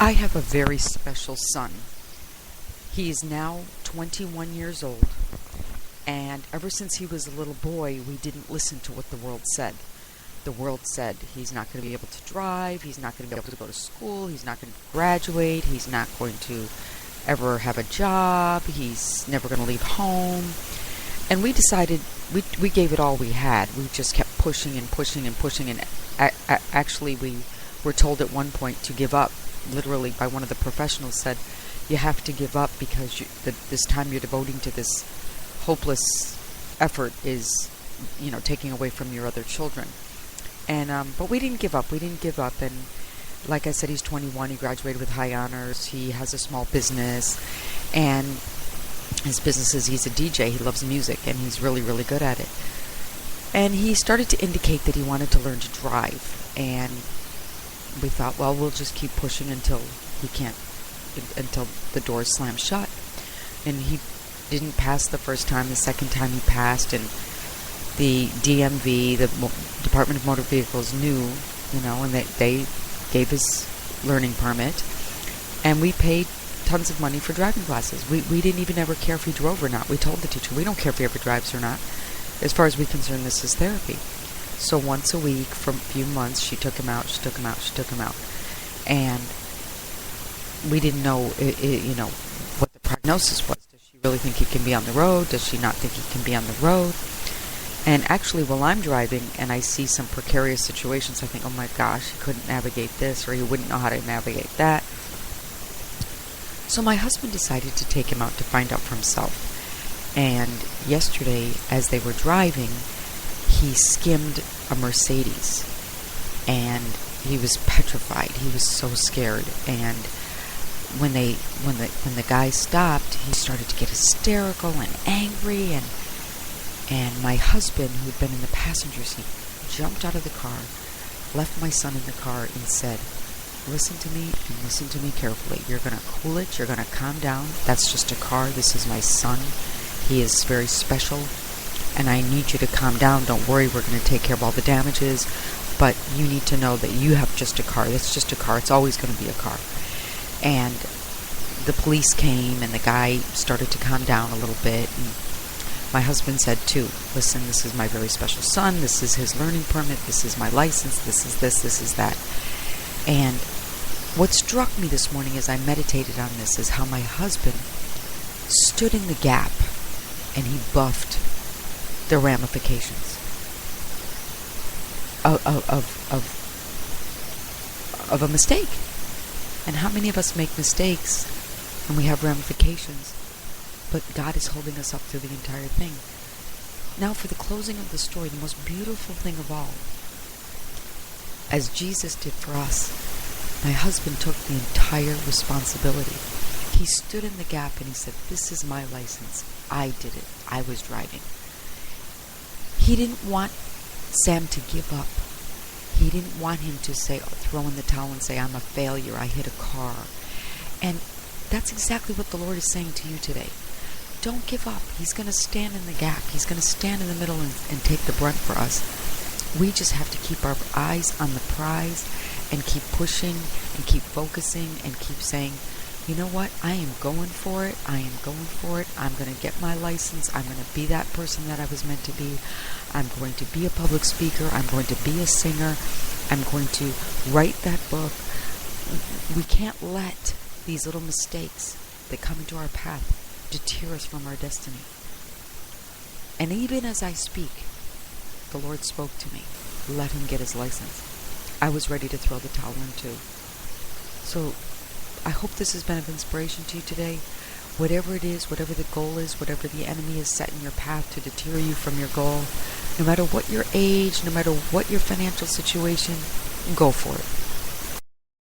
I have a very special son. He is now 21 years old, and ever since he was a little boy, we didn't listen to what the world said. The world said he's not going to be able to drive, he's not going to be able to go to school, he's not going to graduate, he's not going to ever have a job, he's never going to leave home. And we decided, we gave it all we had. We just kept pushing and pushing and pushing, and actually we were told at one point to give up, literally by one of the professionals said, you have to give up because this time you're devoting to this hopeless effort is, taking away from your other children. And but we didn't give up. And like I said, he's 21. He graduated with high honors. He has a small business, and his business is he's a DJ. He loves music, and he's really, really good at it. And he started to indicate that he wanted to learn to drive, and we thought, well, we'll just keep pushing until the doors slam shut. And he didn't pass the first time. The second time he passed, and the DMV, the Department of Motor Vehicles, knew, and they gave his learning permit, and we paid tons of money for driving classes. We didn't even ever care if he drove or not. We told the teacher, we don't care if he ever drives or not. As far as we're concerned, this is therapy. So once a week for a few months, she took him out. And we didn't know, what the prognosis was. Does she really think he can be on the road? Does she not think he can be on the road? And actually, while I'm driving and I see some precarious situations, I think, oh my gosh, he couldn't navigate this, or he wouldn't know how to navigate that. So my husband decided to take him out to find out for himself. And yesterday, as they were driving, he skimmed a Mercedes, and he was petrified. He was so scared. And when the guy stopped, he started to get hysterical and angry, and my husband, who'd been in the passenger seat, jumped out of the car, left my son in the car, and said, listen to me, and listen to me carefully. You're going to cool it. You're going to calm down. That's just a car. This is my son. He is very special, and I need you to calm down. Don't worry. We're going to take care of all the damages, but you need to know that you have just a car. It's just a car. It's always going to be a car. And the police came, and the guy started to calm down a little bit, and my husband said, too, listen, this is my very special son. This is his learning permit. This is my license. This is this. This is that. And what struck me this morning as I meditated on this is how my husband stood in the gap and he buffed the ramifications of a mistake. And how many of us make mistakes and we have ramifications, but God is holding us up through the entire thing. Now for the closing of the story, the most beautiful thing of all, as Jesus did for us, my husband took the entire responsibility. He stood in the gap and he said, this is my license. I did it. I was driving. He didn't want Sam to give up. He didn't want him to say, throw in the towel and say, I'm a failure. I hit a car. And that's exactly what the Lord is saying to you today. Don't give up. He's going to stand in the gap. He's going to stand in the middle and take the brunt for us. We just have to keep our eyes on the prize and keep pushing and keep focusing and keep saying, you know what? I am going for it. I am going for it. I'm going to get my license. I'm going to be that person that I was meant to be. I'm going to be a public speaker. I'm going to be a singer. I'm going to write that book. We can't let these little mistakes that come into our path deter us from our destiny. And even as I speak, the Lord spoke to me. Let him get his license. I was ready to throw the towel in too. So I hope this has been of inspiration to you today. Whatever it is, whatever the goal is, whatever the enemy has set in your path to deter you from your goal, no matter what your age, no matter what your financial situation, go for it.